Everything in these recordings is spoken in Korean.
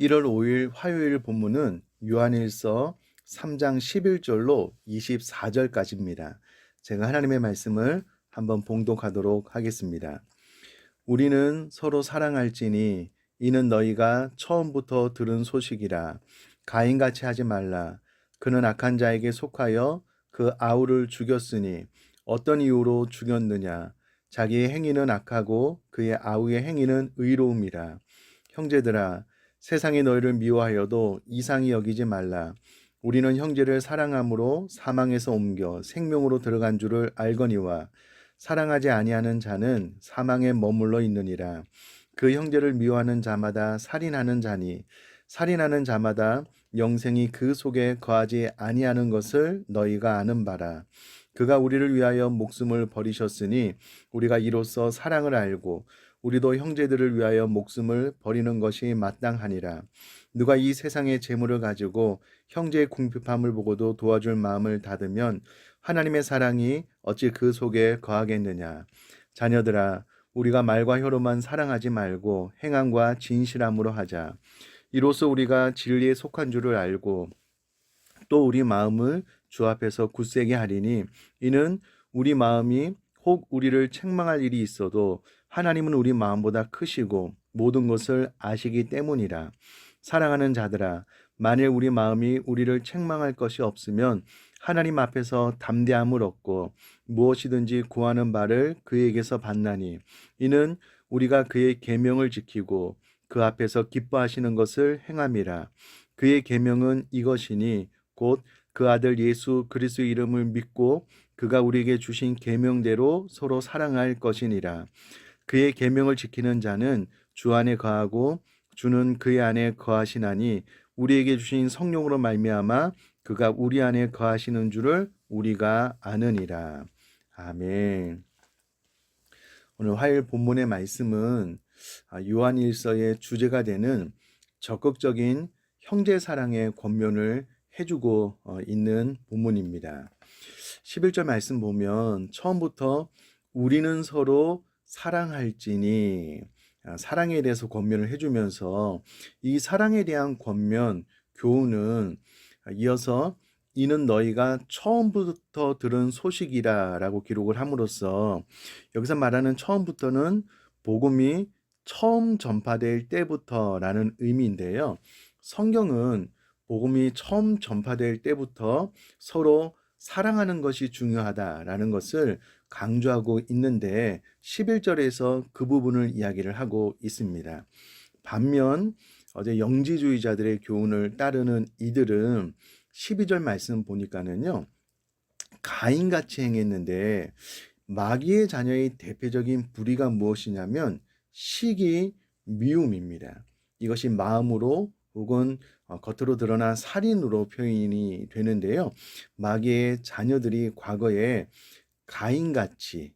1월 5일 화요일 본문은 요한일서 3장 11절로 24절까지입니다. 제가 하나님의 말씀을 한번 봉독하도록 하겠습니다. 우리는 서로 사랑할지니 이는 너희가 처음부터 들은 소식이라. 가인같이 하지 말라. 그는 악한 자에게 속하여 그 아우를 죽였으니 어떤 이유로 죽였느냐. 자기의 행위는 악하고 그의 아우의 행위는 의로움이라. 형제들아, 세상이 너희를 미워하여도 이상히 여기지 말라. 우리는 형제를 사랑함으로 사망에서 옮겨 생명으로 들어간 줄을 알거니와 사랑하지 아니하는 자는 사망에 머물러 있느니라. 그 형제를 미워하는 자마다 살인하는 자니 살인하는 자마다 영생이 그 속에 거하지 아니하는 것을 너희가 아는 바라. 그가 우리를 위하여 목숨을 버리셨으니 우리가 이로써 사랑을 알고 우리도 형제들을 위하여 목숨을 버리는 것이 마땅하니라. 누가 이 세상의 재물을 가지고 형제의 궁핍함을 보고도 도와줄 마음을 닫으면 하나님의 사랑이 어찌 그 속에 거하겠느냐. 자녀들아, 우리가 말과 혀로만 사랑하지 말고 행함과 진실함으로 하자. 이로써 우리가 진리에 속한 줄을 알고 또 우리 마음을 주 앞에서 굳세게 하리니 이는 우리 마음이 혹 우리를 책망할 일이 있어도 하나님은 우리 마음보다 크시고 모든 것을 아시기 때문이라. 사랑하는 자들아, 만일 우리 마음이 우리를 책망할 것이 없으면 하나님 앞에서 담대함을 얻고 무엇이든지 구하는 바를 그에게서 받나니 이는 우리가 그의 계명을 지키고 그 앞에서 기뻐하시는 것을 행함이라. 그의 계명은 이것이니 곧 그 아들 예수 그리스도의 이름을 믿고 그가 우리에게 주신 계명대로 서로 사랑할 것이니라. 그의 계명을 지키는 자는 주 안에 거하고 주는 그의 안에 거하시나니 우리에게 주신 성령으로 말미암아 그가 우리 안에 거하시는 줄을 우리가 아느니라. 아멘. 오늘 화요일 본문의 말씀은 요한일서의 주제가 되는 적극적인 형제 사랑의 권면을 해주고 있는 본문입니다. 11절 말씀 보면 처음부터 우리는 서로 사랑할지니 사랑에 대해서 권면을 해주면서 이 사랑에 대한 권면, 교훈은 이어서 이는 너희가 처음부터 들은 소식이라 라고 기록을 함으로써 여기서 말하는 처음부터는 복음이 처음 전파될 때부터라는 의미인데요. 성경은 복음이 처음 전파될 때부터 서로 사랑하는 것이 중요하다라는 것을 강조하고 있는데 11절에서 그 부분을 이야기를 하고 있습니다. 반면 어제 영지주의자들의 교훈을 따르는 이들은 12절 말씀 보니까는요. 가인같이 행했는데 마귀의 자녀의 대표적인 불의가 무엇이냐면 시기, 미움입니다. 이것이 마음으로 혹은 겉으로 드러난 살인으로 표현이 되는데요. 마귀의 자녀들이 과거에 가인같이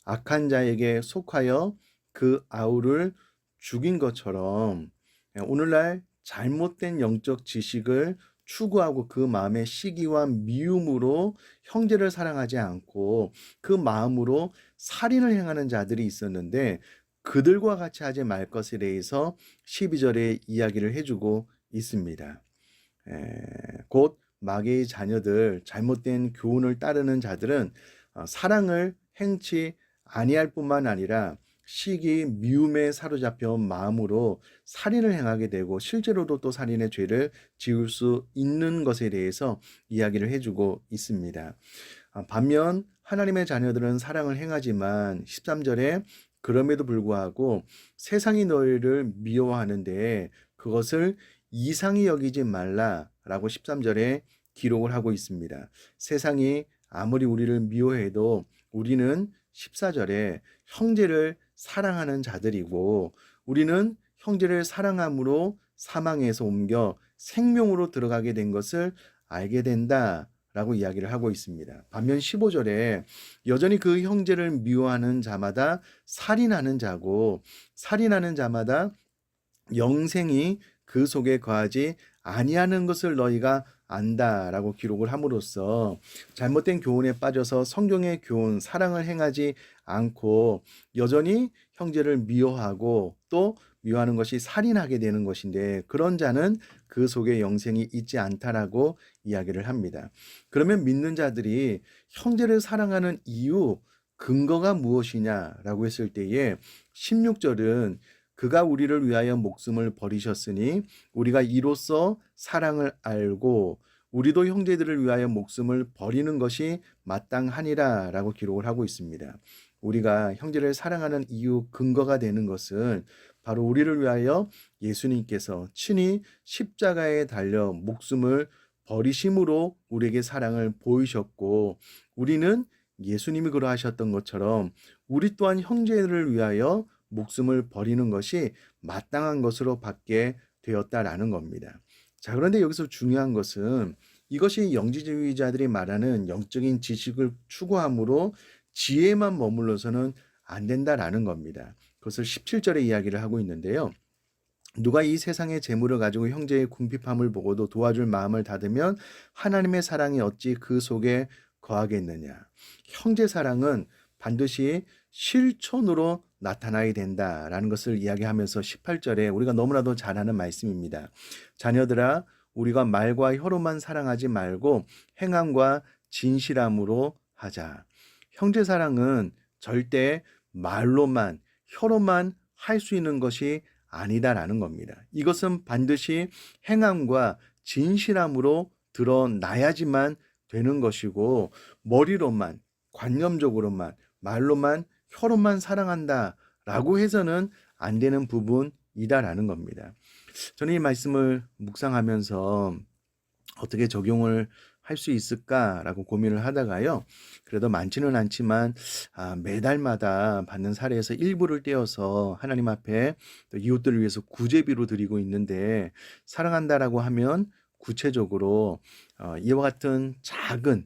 악한 자에게 속하여 그 아우를 죽인 것처럼 오늘날 잘못된 영적 지식을 추구하고 그 마음의 시기와 미움으로 형제를 사랑하지 않고 그 마음으로 살인을 행하는 자들이 있었는데 그들과 같이 하지 말 것에 대해서 12절에 이야기를 해주고 있습니다. 곧 마귀의 자녀들, 잘못된 교훈을 따르는 자들은 사랑을 행치 아니할 뿐만 아니라 시기, 미움에 사로잡혀 마음으로 살인을 행하게 되고 실제로도 또 살인의 죄를 지을 수 있는 것에 대해서 이야기를 해주고 있습니다. 반면 하나님의 자녀들은 사랑을 행하지만 13절에 그럼에도 불구하고 세상이 너희를 미워하는데 그것을 이상히 여기지 말라라고 13절에 기록을 하고 있습니다. 세상이 아무리 우리를 미워해도 우리는 14절에 형제를 사랑하는 자들이고 우리는 형제를 사랑함으로 사망에서 옮겨 생명으로 들어가게 된 것을 알게 된다라고 이야기를 하고 있습니다. 반면 15절에 여전히 그 형제를 미워하는 자마다 살인하는 자고 살인하는 자마다 영생이 그 속에 거하지 아니하는 것을 너희가 안다라고 기록을 함으로써 잘못된 교훈에 빠져서 성경의 교훈, 사랑을 행하지 않고 여전히 형제를 미워하고 또 미워하는 것이 살인하게 되는 것인데 그런 자는 그 속에 영생이 있지 않다라고 이야기를 합니다. 그러면 믿는 자들이 형제를 사랑하는 이유, 근거가 무엇이냐라고 했을 때에 16절은 그가 우리를 위하여 목숨을 버리셨으니 우리가 이로써 사랑을 알고 우리도 형제들을 위하여 목숨을 버리는 것이 마땅하니라라고 기록을 하고 있습니다. 우리가 형제를 사랑하는 이유 근거가 되는 것은 바로 우리를 위하여 예수님께서 친히 십자가에 달려 목숨을 버리심으로 우리에게 사랑을 보이셨고 우리는 예수님이 그러하셨던 것처럼 우리 또한 형제를 위하여 목숨을 버리는 것이 마땅한 것으로 받게 되었다라는 겁니다. 자, 그런데 여기서 중요한 것은 이것이 영지주의자들이 말하는 영적인 지식을 추구함으로 지혜만 머물러서는 안 된다라는 겁니다. 그것을 17절에 이야기를 하고 있는데요. 누가 이 세상의 재물을 가지고 형제의 궁핍함을 보고도 도와줄 마음을 닫으면 하나님의 사랑이 어찌 그 속에 거하겠느냐. 형제 사랑은 반드시 실천으로 나타나야 된다라는 것을 이야기하면서 18절에 우리가 너무나도 잘 아는 말씀입니다. 자녀들아 우리가 말과 혀로만 사랑하지 말고 행함과 진실함으로 하자. 형제 사랑은 절대 말로만 혀로만 할 수 있는 것이 아니다라는 겁니다. 이것은 반드시 행함과 진실함으로 드러나야지만 되는 것이고 머리로만 관념적으로만 말로만 혀로만 사랑한다라고 해서는 안 되는 부분이다라는 겁니다. 저는 이 말씀을 묵상하면서 어떻게 적용을 할 수 있을까라고 고민을 하다가요. 그래도 많지는 않지만 매달마다 받는 사례에서 일부를 떼어서 하나님 앞에 또 이웃들을 위해서 구제비로 드리고 있는데 사랑한다라고 하면 구체적으로 이와 같은 작은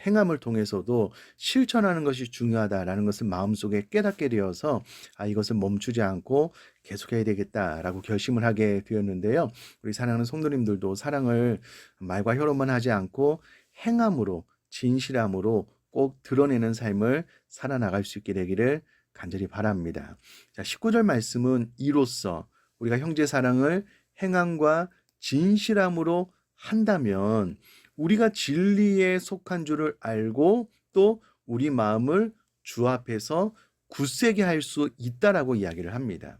행함을 통해서도 실천하는 것이 중요하다라는 것을 마음속에 깨닫게 되어서 이것을 멈추지 않고 계속해야 되겠다라고 결심을 하게 되었는데요. 우리 사랑하는 성도님들도 사랑을 말과 혀로만 하지 않고 행함으로 진실함으로 꼭 드러내는 삶을 살아나갈 수 있게 되기를 간절히 바랍니다. 자, 19절 말씀은 이로써 우리가 형제 사랑을 행함과 진실함으로 한다면 우리가 진리에 속한 줄을 알고 또 우리 마음을 주 앞에서 굳세게 할 수 있다라고 이야기를 합니다.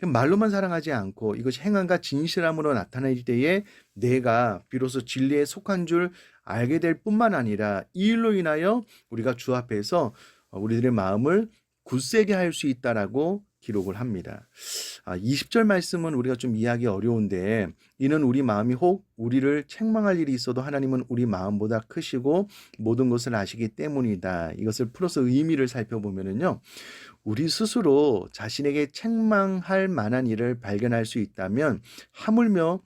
말로만 사랑하지 않고 이것이 행함과 진실함으로 나타날 때에 내가 비로소 진리에 속한 줄 알게 될 뿐만 아니라 이 일로 인하여 우리가 주 앞에서 우리들의 마음을 굳세게 할 수 있다라고 기록을 합니다. 20절 말씀은 우리가 좀 이해하기 어려운데 이는 우리 마음이 혹 우리를 책망할 일이 있어도 하나님은 우리 마음보다 크시고 모든 것을 아시기 때문이다. 이것을 풀어서 의미를 살펴보면은요. 우리 스스로 자신에게 책망할 만한 일을 발견할 수 있다면 하물며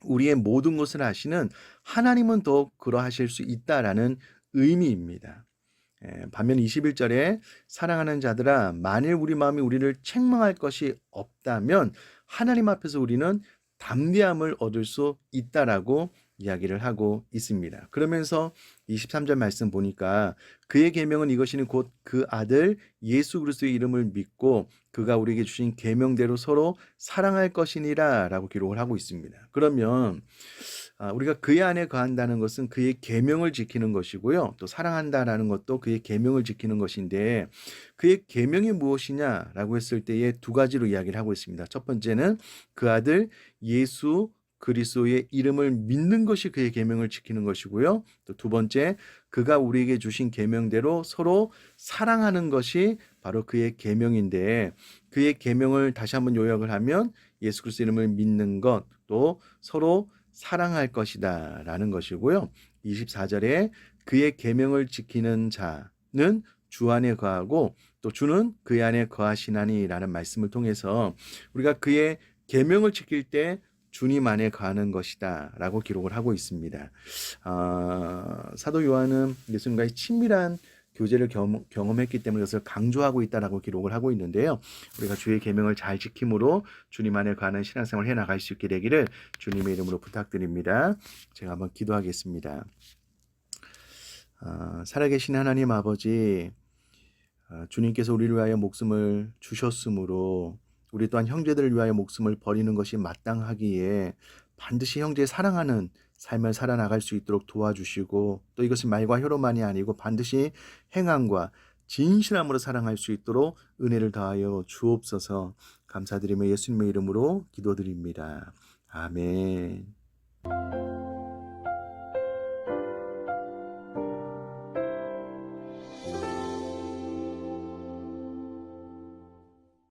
우리의 모든 것을 아시는 하나님은 더욱 그러하실 수 있다라는 의미입니다. 반면 21절에 사랑하는 자들아 만일 우리 마음이 우리를 책망할 것이 없다면 하나님 앞에서 우리는 담대함을 얻을 수 있다라고 이야기를 하고 있습니다. 그러면서 23절 말씀 보니까 그의 계명은 이것이니 곧 그 아들 예수 그리스도의 이름을 믿고 그가 우리에게 주신 계명대로 서로 사랑할 것이니라 라고 기록을 하고 있습니다. 그러면 우리가 그의 안에 거한다는 것은 그의 계명을 지키는 것이고요. 또 사랑한다라는 것도 그의 계명을 지키는 것인데 그의 계명이 무엇이냐라고 했을 때에 두 가지로 이야기를 하고 있습니다. 첫 번째는 그 아들 예수 그리스도의 이름을 믿는 것이 그의 계명을 지키는 것이고요. 또 두 번째, 그가 우리에게 주신 계명대로 서로 사랑하는 것이 바로 그의 계명인데 그의 계명을 다시 한번 요약을 하면 예수 그리스도 이름을 믿는 것, 또 서로 사랑할 것이다 라는 것이고요. 24절에 그의 계명을 지키는 자는 주 안에 거하고 또 주는 그의 안에 거하시나니 라는 말씀을 통해서 우리가 그의 계명을 지킬 때 주님 안에 거하는 것이다 라고 기록을 하고 있습니다. 사도 요한은 예수님과의 친밀한 교제를 경험했기 때문에 그것을 강조하고 있다라고 기록을 하고 있는데요. 우리가 주의 계명을 잘 지킴으로 주님 안에 거하는 신앙생활을 해나갈 수 있게 되기를 주님의 이름으로 부탁드립니다. 제가 한번 기도하겠습니다. 살아계신 하나님 아버지, 주님께서 우리를 위하여 목숨을 주셨으므로 우리 또한 형제들을 위하여 목숨을 버리는 것이 마땅하기에 반드시 형제 사랑하는 삶을 살아나갈 수 있도록 도와주시고, 또 이것이 말과 혀로만이 아니고 반드시 행함과 진실함으로 사랑할 수 있도록 은혜를 더하여 주옵소서. 감사드리며 예수님의 이름으로 기도드립니다. 아멘.